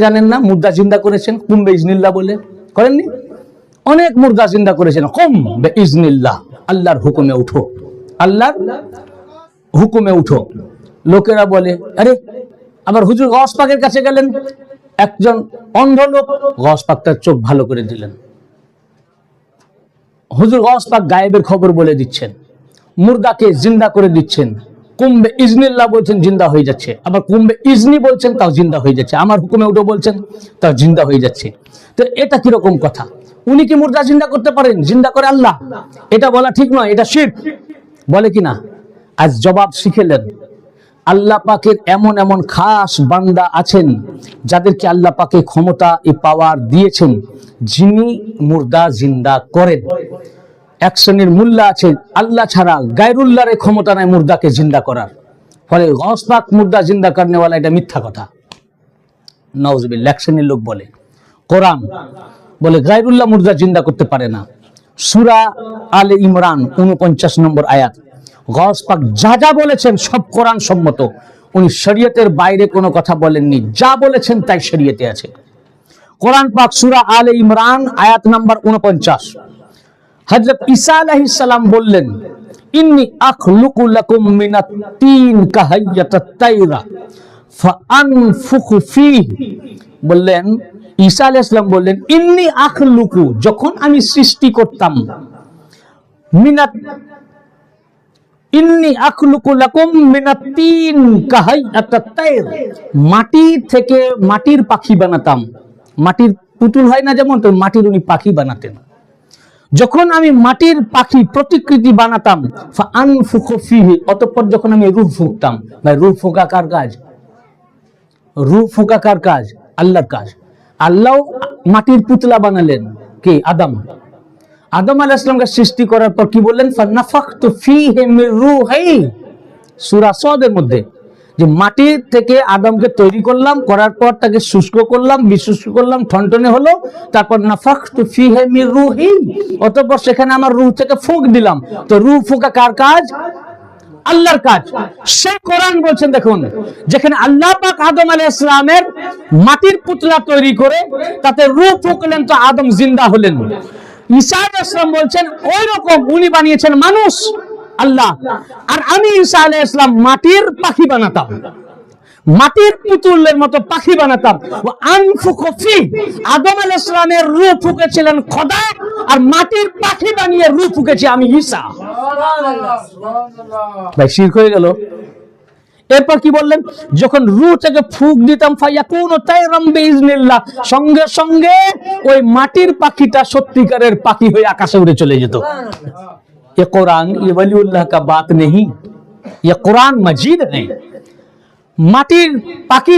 জানেন না মুর্দা জিন্দা করেছেন কুম্বে ইজনিল্লাহ বলে, করেননি? অনেক মুর্দা জিন্দা করেছেন কুম্বে ইজনিল্লাহ, আল্লাহর হুকুমে উঠো, আল্লাহর হুকুমে উঠো। লোকেরা বলে আরে, আবার হুজুর গওস পাকের কাছে গেলেন, একজন অন্ধ লোক গওস পাক তার চোখ ভালো করে দিলেন। হুজুর গওস পাক গায়েবের খবর বলে দিচ্ছেন, মুর্দাকে জিন্দা করে দিচ্ছেন, কুম্বে ইজনিল্লাহ বলছেন জিন্দা হয়ে যাচ্ছে, আবার কুম্বে ইজনি বলছেন তাও জিন্দা হয়ে যাচ্ছে, আমার হুকুমে উঠো বলছেন তাও জিন্দা হয়ে যাচ্ছে। তো এটা কিরকম কথা? উনি কি মুর্দা জিন্দা করতে পারেন? জিন্দা করে আল্লাহ, এটা বলা ঠিক নয়, এটা শিরক। বলে কিনা? আজ জবাব শিখেলেন। আল্লাহ পাকের এমন এমন খাস বান্দা আছেন যাদেরকে আল্লাহ পাকে ক্ষমতা এই পাওয়ার দিয়েছেন, যিনি মুর্দা জিন্দা করেন। এক শ্রেণীর মুল্লা আছে আল্লাহ ছাড়া গায়রুল্লাহর ক্ষমতা নাই মুর্দাকে জিন্দা করার, ফলে গওস পাক মুর্দা জিন্দা করনেওয়ালা, এটা মিথ্যা কথা। নাউজুবিল্লাহ। এক শ্রেণীর লোক বলে, কোরআন বলে গায়রুল্লাহ মুর্দা জিন্দা করতে পারে না। সূরা আলে ইমরান 49 নম্বর আয়াত, গওস পাক যা যা বলেছেন সব কোরআন সম্মত, উনি শরীয়তের বাইরে কোনো কথা বলেননি, যা বলেছেন তাই শরীয়তে আছে। কোরআন পাক সূরা আলে ইমরান আয়াত নাম্বার 49, হযরত ঈসা আলাইহিস সালাম বললেন, ইন্নী আখলুকু লাকুম মিনাত তিন কাহাইয়াতাত তাইরা ফাআনফুখু ফীহি। বললেন ঈসা আলাইহিস সালাম বললেন, ইন্নী আখলুকু, যখন আমি সৃষ্টি করতাম, মিনাত ইন্নী আখলুকু লাকুম মিনাত তিন কাহাইয়াতাত তাইর, মাটি থেকে মাটির পাখি বানাতাম। মাটির পুতুল হয় না যেমন, তো মাটির উনি পাখি বানাতেন। যখন আমি মাটির পাখি প্রতিকৃতি বানাতাম, ফাআনফুখু ফীহি, অতঃপর যখন আমি রূহ ফুঁকতাম। ভাই রূহ ফোঁকা কার কাজ? রূহ ফোঁকা কার কাজ? আল্লাহর কাজ। আল্লাহ মাটির পুতলা বানালেন, কে? আদম। আদম আলাইহিস সালামকে সৃষ্টি করার পর কি বললেন? ফানাফাখতু ফীহি মির রূহি, সূরা সদের মধ্যে, যে মাটির থেকে আদমকে তৈরি করলাম, করার পর তাকে শুষ্ক করলাম, বিশুষ্ক করলাম, ঠনঠনে হলো, তারপর নাফাখতু ফীহি মির রূহি, অতঃপর সেখানে আমার রূহ থেকে ফুঁক দিলাম। তো রূহ ফুঁকা কার কাজ? আল্লাহর কাজ। সে কোরআন বলছেন, দেখুন, যেখানে আল্লাহ পাক আদম আলাইহিস সালামের মাটির পুতলা তৈরি করে তাতে রূহ ফুঁকলেন, তো আদম জিন্দা হলেন। ঈসা আলাইহিস সালাম বলছেন ওই রকম উনি বানিয়েছেন মানুষ, আল্লাহ, আর আমি ঈসা আলাইহিস সালাম মাটির পাখি বানাতাম, মাটির পুতুলের মতো পাখি বানাতাম। আনফুখু ফীহি, আদম আলাইহিস সালামের রূহ ফুঁকেছিলেন খোদা, আর মাটির পাখি বানিয়ে রূহ ফুঁকেছি আমি ঈসা। ভাই শিরক হয়ে গেল। এরপর কি বললেন? যখন রূহ থেকে ফুঁক দিতাম, ফায়াকুনু তায়রাম বিইজনিল্লাহ, সঙ্গে সঙ্গে ওই মাটির পাখিটা সত্যিকারের পাখি হয়ে আকাশে উড়ে চলে যেত। ये कुरान, ये वलीउल्लाह का बात नहीं, ये कुरान मजीद है। মাটির পাখি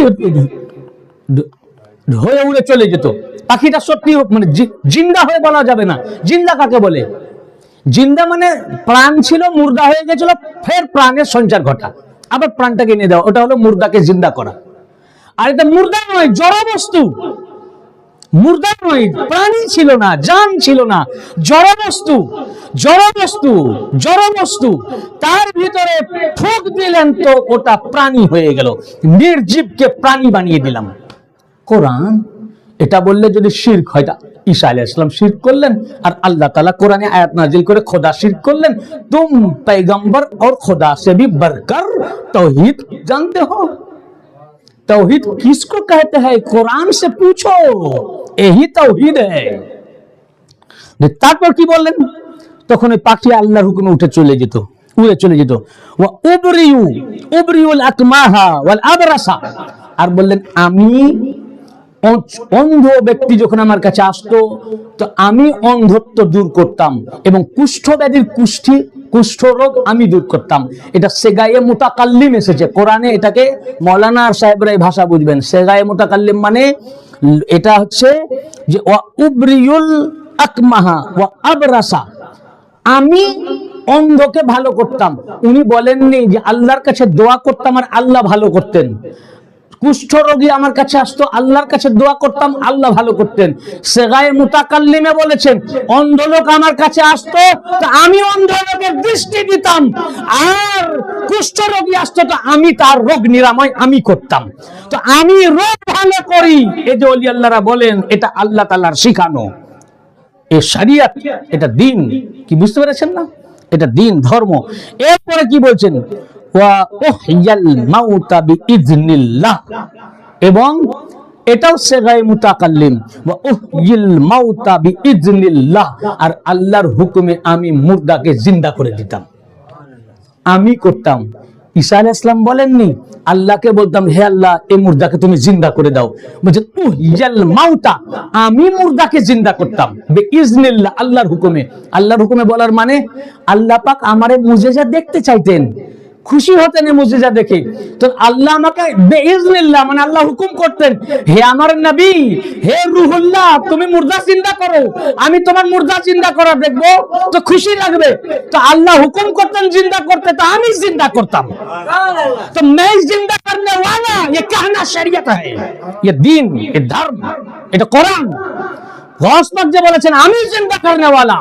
হয়ে উড়ে চলে যেত, পাখিটা সত্যি মানে জিন্দা হয়ে বলা যাবে না। জিন্দা কাকে বলে? জিন্দা মানে প্রাণ ছিল, মুর্দা হয়ে গেছিল, ফের প্রাণের সঞ্চার ঘটা, আবার প্রাণটাকে নিয়ে দেওয়া, ওটা হলো মুর্দাকে জিন্দা করা। আর এটা মুর্দা নয়, জড় বস্তু। মুর্দা নয়, প্রাণী ছিল না, জান ছিল না, জড় বস্তু। জড় বস্তু, জড় বস্তু, তার ভিতরে ফুঁক দিলেন তো ওটা প্রাণী হয়ে গেল, নির্জীবকে প্রাণী বানিয়ে দিলাম। কোরআন এটা বললে যদি শিরক হয়, ঈসা আলাইহিস সালাম শিরক করলেন, আর আল্লাহ তাআলা কোরআনে আয়াত নাজিল করে খোদা শিরক করলেন। তুম पैगंबर और खुदा से भी बढ़कर तौहीद जानते हो? तौहीद किसको कहते हैं? कुरान से पूछो, यही तौहीद है। তারপর কি বললেন? তখন ওই পাখি আল্লাহর হুকুমে উঠে চলে যেত, উড়ে চলে যেত। ওয়া উবরিউল আকমাহা ওয়াল আবরাসা, আর বললেন আমি অন্ধ ব্যক্তি যখন আমার কাছে আসতো, তো আমি অন্ধত্ব দূর করতাম, এবং কুষ্ঠব্যাধির কুষ্ঠ রোগ আমি দূর করতাম। এটা সেগায়ে মুতাকাল্লিম এসেছে কোরআনে, এটাকে মৌলানা সাহেবরা এই ভাষা বুঝবেন। সেগায়ে মুতাকাল্লিম মানে এটা হচ্ছে যে ওয়া উবরিউল আকমাহা ওয়া আবরাসা, আমি অন্ধকে ভালো করতাম। উনি বলেননি যে আল্লাহর কাছে দোয়া করতাম আর আল্লাহ ভালো করতেন। কুষ্ঠ রোগী আমার কাছে আসতো, আল্লাহর কাছে দোয়া করতাম, আল্লাহ ভালো করতেন। সেগায়ে মুতাকাল্লিমে বলেছেন অন্ধ লোক আমার কাছে আসতো তো আমি অন্ধ লোকের দৃষ্টি দিতাম, আর কুষ্ঠ রোগী আসতো তো আমি তার রোগ নিরাময় আমি করতাম। তো আমি রোগ ভালো করি, এই যে ওলি আল্লাহরা বলেন এটা আল্লাহ তাআলার শিখানো, এ শরিয়ত, এটা দিন। কি বুঝতে পেরেছেন না? এটা দিন, ধর্ম। এরপরে কি বলছেন? ওয়া উহইয়াল মাউতা বিইজনিল্লাহ, এবং এটাও সেগায়ে মুতাকাল্লিম, ওয়া উহইল মাউতা বিইজনিল্লাহ, আর আল্লাহর হুকুমে আমি মুর্দাকে জিন্দা করে দিতাম, আমি করতাম। ঈসা আলাইহিস সালাম বলেননি, আল্লাহকে বলতাম হে আল্লাহ এই মুর্দাকে তুমি জিন্দা করে দাও, বলছেন উহইয়াল মাউতা, আমি মুর্দাকে জিন্দা করতাম বিইজনিল্লাহ, আল্লাহর হুকুমে। আল্লাহর হুকুমে বলার মানে আল্লাহ পাক আমারে মুজিজা দেখতে চাইতেন, খুশি হতেন এই মুজিজা দেখে, তো আল্লাহ আমাকে বিইজনিল্লাহ মানে আল্লাহ হুকুম করতেন, হে আমার নবী, হে রূহুল্লাহ, তুমি মুর্দা জিন্দা করো, আমি তোমার মুর্দা জিন্দা করা দেখবো তো খুশি লাগবে। তো আল্লাহ হুকুম করতেন জিন্দা করতে, তো আমি জিন্দা করতাম। তো मैं जिंदा करने वाला, ये कहना शरीयत है, ये दीन, ये धर्म, এটা কোরআন। গস পাক যে বলেছেন আমি জিন্দা করনে ওয়ালা,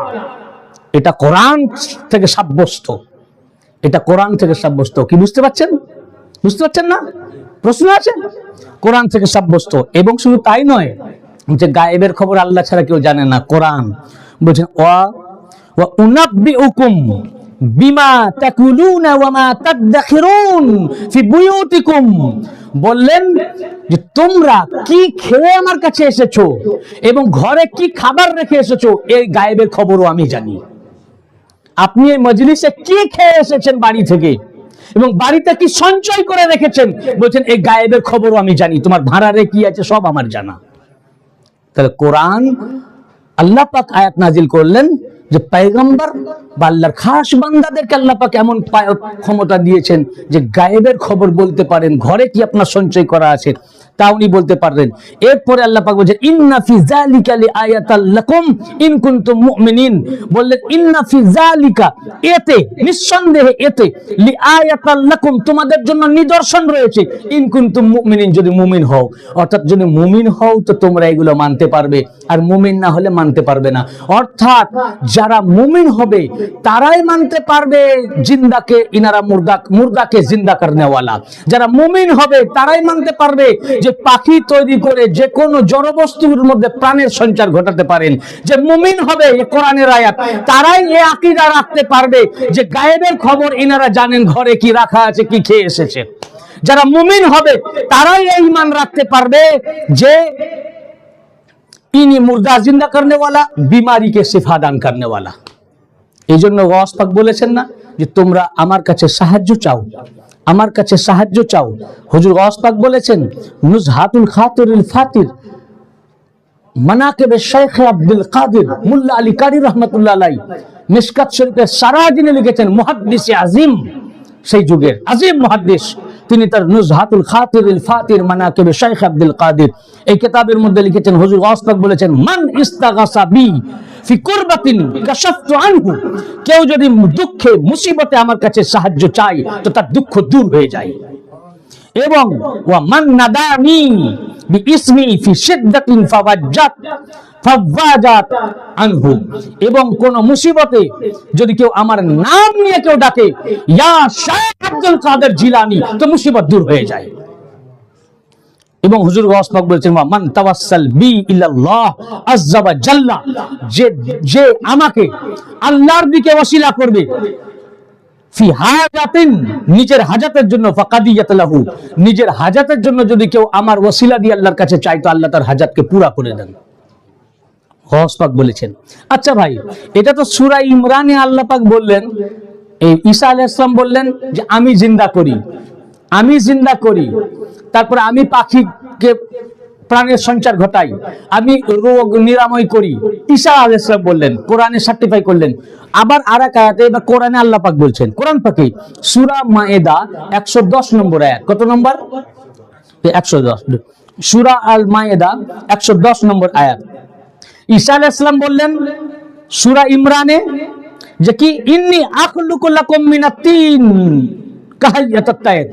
এটা কোরআন থেকে সাব্যস্ত, এটা কোরআন থেকে সাব্যস্ত। কি বুঝতে পারছেন? বুঝতে পারছেন না? প্রশ্ন আছে? কোরআন থেকে সাব্যস্ত। এবং শুধু তাই নয় যে গায়েবের খবর আল্লাহ ছাড়া কেউ জানে না, কোরআন বলছেন ওয়া উনাব্বিউকুম বিমা তাকুলুনা ওয়া মা তাদখিরুন ফি বুয়ুতিকুম, বললেন যে তোমরা কি খেয়ে আমার কাছে এসেছো এবং ঘরে কি খাবার রেখে এসেছো, এই গায়েবের খবরও আমি জানি। আপনি এই মজলিসে কি খেয়ে এসেছেন বাড়ি থেকে এবং বাড়িতে কি সঞ্চয় করে রেখেছেন, বলছেন এই গায়েবের খবরও আমি জানি, তোমার ভাড়ারে কি আছে সব আমার জানা। তাহলে কোরআন, আল্লাহ পাক আয়াত নাজিল করলেন যে পয়গম্বর বা আল্লাহর খাস বান্দাদেরকে আল্লাহ পাক এমন ক্ষমতা দিয়েছেন যে গায়েবের খবর বলতে পারেন, ঘরে কি আপনার সঞ্চয় করা আছে তা উনি বলতে পারবেন। এরপরে আল্লাহ পাক বলেছেন ইন্না ফি যালিকা লিআয়াতাল লাকুম ইন কুনতুম মুমিনিন, বললেন ইন্না ফি যালিকা, এতে নিঃসন্দেহে, এতে লিআয়াতাল লাকুম, তোমাদের জন্য নিদর্শন রয়েছে, ইন কুনতুম মুমিনিন, যদি মুমিন হও। অর্থাৎ যদি মুমিন হও তো তোমরা এগুলো মানতে পারবে, আর মুমিন না হলে মানতে পারবে না। অর্থাৎ যারা মুমিন হবে তারাই মানতে পারবে জিন্দাকে, ইনারা মুর্দাকে জিন্দা করনে ওয়ালা। যারা মুমিন হবে তারাই মানতে পারবে যে পাখি তৈরি করে যে কোনো জড়বস্তুর মধ্যে প্রাণের সঞ্চার ঘটাতে পারেন। যে মুমিন হবে, এই কোরআনের আয়াত, তারাই এই আকীদা রাখতে পারবে যে গায়েবের খবর ইনারা জানেন, ঘরে কি রাখা আছে, কি খেয়ে এসেছে। যারা মুমিন হবে তারাই এই ঈমান রাখতে পারবে যে ইনি মুর্দা জিন্দা করনে ওয়ালা, বিমারিকে শিফা দান করনে ওয়ালা। এই জন্য গস পাক বলেছেন না যে তোমরা আমার কাছে সাহায্য চাও, আমার কাছে সাহায্য চাও। হুজুর গস পাক বলেছেন নুজহাতুল খাতিরুল ফাতির মানাকিব শেখ আব্দুল কাদের মোল্লা আলী কারি রাহমাতুল্লাহ আলাইহি, মিশকাত শরীফের সারাদিনে লিখেছেন, মুহাদ্দিসে আযীম, সেই যুগের আযীম মুহাদ্দিস, তিনি তার নুজহাতুল খাতিরুল ফাতির মানাকিব শেখ আব্দুল কাদের এই কিতাবের মধ্যে লিখেছেন, হুজুর গস পাক বলেছেন মান ইস্তাগাসা বি ফি কুরবাতিন কাশাফতু আনহু, কেউ যদি দুঃখে মুসিবতে আমার কাছে সাহায্য চায় তো তার দুঃখ দূর হয়ে যায়। এবং ওয়া মান নাদানি বিইসমি ফি শিদ্দাতিন ফাওয়াজাত আনহু, এবং কোন মুসিবতে যদি কেউ আমার নাম নিয়ে কেউ ডাকে ইয়া শেখ আব্দুল কাদের জিলানী, তো মুসিবত দূর হয়ে যায়। এবং হুজুর গস পাক বলেছেন মান তাওয়াসসাল বি ইলাল্লাহ আযজা ওয়া জাল্লা, যে আমাকে আল্লাহর দিকে ওসিলা করবে, ফি হাজাতিন, নিজের হাজাতের জন্য, ফাকাদিয়াত লাহু, নিজের হাজাতের জন্য যদি কেউ আমার ওসিলা দিয়ে আল্লাহর কাছে চায় তো আল্লাহ তার হাজাতকে পুরা করে দেন, গস পাক বলেছেন। আচ্ছা ভাই, এটা তো সূরা ইমরানে আল্লাহ পাক বললেন, এই ঈসা আলাইহিস সালাম বললেন যে আমি জিন্দা করি, আমি জিন্দা করি, তারপরে আমি পাখিকে প্রাণের সঞ্চার ঘটাই, আমি রোগ নিরাময় করি, ঈসা আলাইহিস সালাম বললেন, কোরআনে সার্টিফাই করলেন। আবার আরেক আয়াতে বা কোরআনে আল্লাহ পাক বলছেন, কোরআন পাকে সূরা মায়েদা 110 নম্বর আয়াত, কত নম্বর? 110, সূরা আল মায়েদা 110 নম্বর আয়াত। ঈসা আলাইহিস সালাম বললেন সূরা ইমরানে যে কি ইন্নী আখলুকু লাকুম মিনাত তিন, কাহাইয়াতাত তায়ের,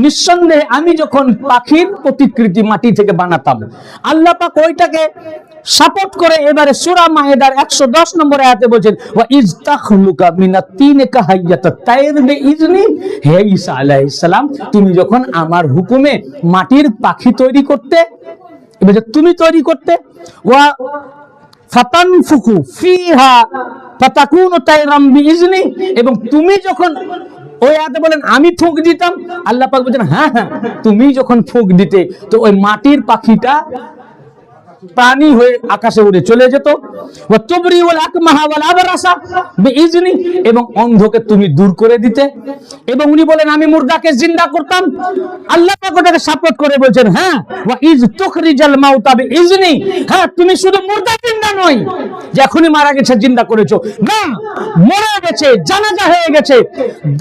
নিঃসন্দেহে আমি যখন পাখির প্রতিকৃতি মাটি থেকে বানাতাম, আল্লাহ পাক ওইটাকে সাপোর্ট করে এবারে সূরা মায়েদার 110 নম্বর আয়াতে বলেছেন ওয়া ইজ তাখলুকা মিনাত তিনে কাহাইয়াতাত তায়ের বিইজনি, হে ঈসা আলাইহিস সালাম তুমি যখন আমার হুকুমে মাটির পাখি তৈরি করতে, এবারে তুমি তৈরি করতে, ওয়া ফাতানফুকু ফিহা ফাতাকুনু তায়রাম বিইজনি, এবং তুমি যখন ওই আয়াতে বলেন আমি ফুঁক দিতাম, আল্লাহ পাক বলেন হ্যাঁ হ্যাঁ তুমি যখন ফুঁক দিতে তো ওই মাটির পাখিটা প্রাণী হয়ে আকাশে উড়ে চলে যেত, ওয়া তুবরিউল আকমাহা ওয়াল আবরাসা বিইজনি, এবং অন্ধকে তুমি দূর করে দিতে। এবং উনি বলেন আমি মুর্দাকে জিন্দা করতাম, আল্লাহ পাক ওটাকে সাপোর্ট করে বলছেন হ্যাঁ ওয়া ইজ তুখরিজাল মাউতা বিইজনি, হ্যাঁ তুমি শুধু মুর্দা জিন্দা নয় যে এখনই মারা গেছে জিন্দা করেছো, না মরে গেছে, জানাজা হয়ে গেছে,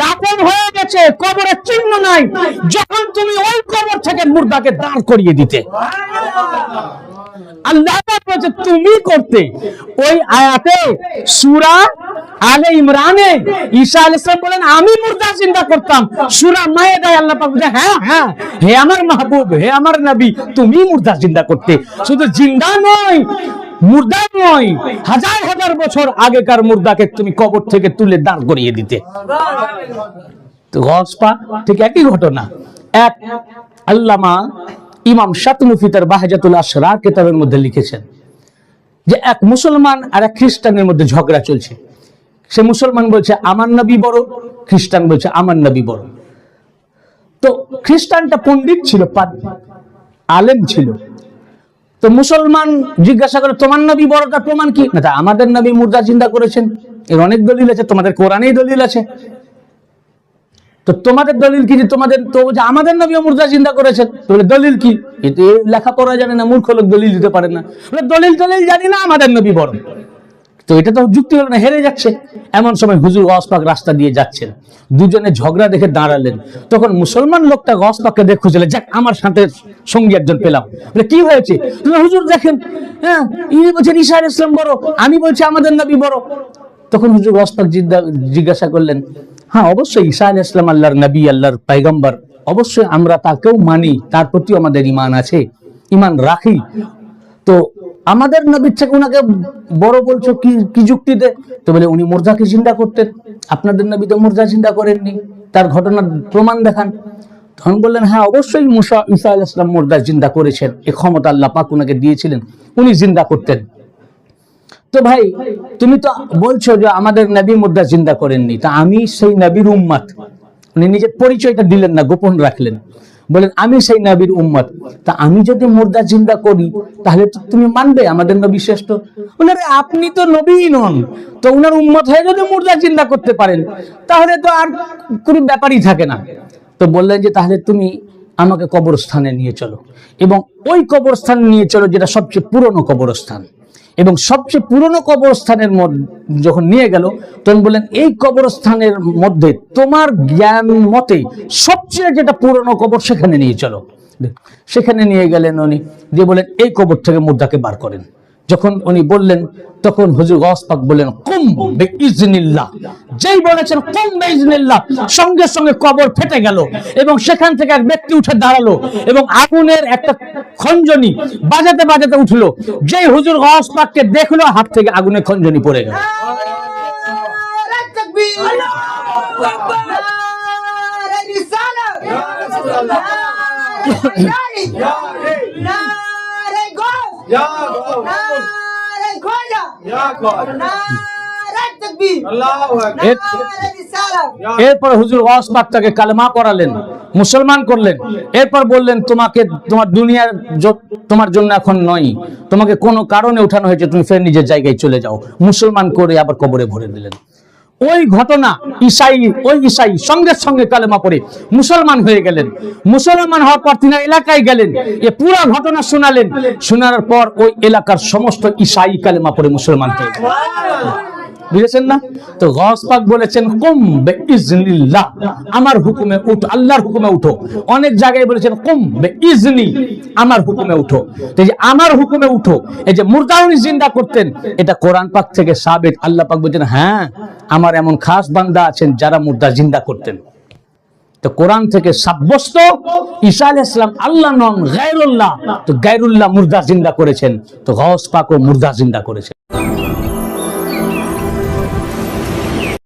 দাফন হয়ে গেছে, কবরের চিহ্ন নাই, যখন তুমি ওই কবর থেকে মুর্দাকে দাঁড় করিয়ে দিতে আল্লাহ পাক বলেছে তুমি করতে। ওই আয়াতে সূরা আলে ইমরানে ঈসা আলাইহিস সালাম বলেন আমি মুর্দা জিন্দা করতাম, সূরা মায়েদায় আল্লাহ পাক বলেছে হ্যাঁ হ্যাঁ হে আমার মাহবুব, হে আমার নবী তুমি মুর্দা জিন্দা করতে, শুধু জিন্দা নয় মুর্দা নয়, হাজার হাজার বছর আগেকার মুর্দাকে তুমি কবর থেকে তুলে দাঁড় করিয়ে দিতে। তো গস পাক ঠিক একই ঘটনা। এক আল্লামা ইমাম শাতনুফি তার বাহজাতুল আশরার কিতাবের মধ্যে লিখেছেন যে এক মুসলমান আর এক খ্রিস্টানের মধ্যে ঝগড়া চলছে। সে মুসলমান বলছে আমার নবী বড়, খ্রিস্টান বলছে আমার নবী বড়। তো খ্রিস্টানটা পণ্ডিত ছিল, আলেম ছিল। তো মুসলমান জিজ্ঞাসা করে তোমার নবী বড়, তার প্রমাণ কি? না আমাদের নবী মুর্দা জিন্দা করেছেন, এর অনেক দলিল আছে, তোমাদের কোরআনেই দলিল আছে। তো তোমাদের দলিল কি? তোমাদের তো আমাদের নবী মুর্দা জিন্দা করেছেন, তাহলে দলিল কি? এতে লেখাপড়া জানে না, মূর্খ লোক দলিল দিতে পারে না, দলিল জানি না, আমাদের নবী বড়। তো এটা তো যুক্তি হলো না, হেরে যাচ্ছে। এমন সময় হুজুর গস পাক রাস্তা দিয়ে যাচ্ছেন, দুজনে ঝগড়া দেখে দাঁড়ালেন। তখন মুসলমান লোকটা গস পাককে দেখে খুঁজলে যাক আমার সাথে সঙ্গী একজন পেলাম, কি হয়েছে? হুজুর দেখেন, হ্যাঁ ইনি বলছেন ঈসা আলাইহিস সালাম বড়, আমি বলছি আমাদের নবী বড়। তখন হুজুর গস পাক জিজ্ঞাসা করলেন হ্যাঁ অবশ্যই ঈসা আলাইহিস সালাম আল্লাহর নবী, আল্লাহর পয়গম্বর, অবশ্যই আমরা তাকেও মানি, তার প্রতিও আমাদের ঈমান আছে, ঈমান রাখি। তো আমাদের নবীর থেকে উনাকে বড় বলছো কি যুক্তিতে? তো বলে উনি মুর্দাকে জিন্দা করতেন, আপনাদের নবী তো মুর্দা জিন্দা করেননি, তার ঘটনার প্রমাণ দেখান। তখন বললেন হ্যাঁ অবশ্যই ঈসা আলাইহিস সালাম মুর্দা জিন্দা করেছেন, এই ক্ষমতা আল্লাহ পাক উনাকে দিয়েছিলেন, উনি জিন্দা করতেন। তো ভাই তুমি তো বলছো যে আমাদের নবী মুর্দা জিন্দা করেননি, তা আমি সেই নবীর উম্মত। উনি নিজের পরিচয়টা দিলেন না, গোপন রাখলেন, বলেন আমি সেই নবীর উম্মত, তা আমি যদি মুর্দা জিন্দা করি তাহলে তো তুমি মানবে আমাদের নবী শ্রেষ্ঠ। উনারে আপনি তো নবীই নন, তো উনার উম্মত হয়ে যদি মুর্দা জিন্দা করতে পারেন তাহলে তো আর কোনো ব্যাপারই থাকে না। তো বললেন যে তাহলে তুমি আমাকে কবরস্থানে নিয়ে চলো, এবং ওই কবরস্থানে নিয়ে চলো যেটা সবচেয়ে পুরনো কবরস্থান। এবং সবচেয়ে পুরনো কবরস্থানের যখন নিয়ে গেল তখন বললেন এই কবরস্থানের মধ্যে তোমার জ্ঞান মতে সবচেয়ে যেটা পুরনো কবর সেখানে নিয়ে চলো। সেখানে নিয়ে গেলেন উনি, দিয়ে বলেন এই কবর থেকে মুর্দাকে বার করেন। যখন উনি বললেন তখন হুজুর গস পাক বললেন কুম বিইজনিল্লাহ, যেই বলেছেন কুম বিইজনিল্লাহ সঙ্গে সঙ্গে কবর ফেটে গেল, এবং সেখান থেকে এক ব্যক্তি উঠে দাঁড়ালো এবং আগুনের একটা খঞ্জনি বাজাতে বাজাতে উঠলো। যেই হুজুর গস পাককে দেখলো হাত থেকে আগুনের খঞ্জনি পড়ে গেল। এরপর হুজুর গস পাক তাকে কালেমা পড়ালেন, মুসলমান করলেন। এরপর বললেন তোমাকে তোমার দুনিয়ার তোমার জন্য এখন নয়, তোমাকে কোনো কারণে উঠানো হয়েছে, তুমি ফের নিজের জায়গায় চলে যাও। মুসলমান করে আবার কবরে ভরে দিলেন। ওই ঘটনা ওই ঈসাই সঙ্গে সঙ্গে কালেমা পড়ে মুসলমান হয়ে গেলেন। মুসলমান হওয়ার পর তিনি এলাকায় গেলেন, এ পুরো ঘটনা শোনালেন। শোনার পর ওই এলাকার সমস্ত ঈসাই কালেমা পড়ে মুসলমান হয়ে গেলেন। বুঝেছেন না? তো গস পাক বলেছেন কুম বিইজনিল্লাহ, আমার হুকুমে উঠো, আল্লাহর হুকুমে উঠো। অনেক জায়গায় বলেছেন কুম বিইজনি, আমার হুকুমে উঠো। তো এই যে আমার হুকুমে উঠো, এই যে মুর্দা উনি জিন্দা করতেন, এটা কোরআন পাক থেকে সাবিত। আল্লাহ পাক বলেছেন হ্যাঁ আমার এমন খাস বান্দা আছেন যারা মুর্দা জিন্দা করতেন। তো কোরআন থেকে সাব্যস্ত ঈসা আলাইহিস সালাম আল্লাহ নন, গায়রুল্লাহ। তো গায়রুল্লাহ মুর্দা জিন্দা করেছেন, তো গাউস পাকও মুর্দা জিন্দা করেছেন।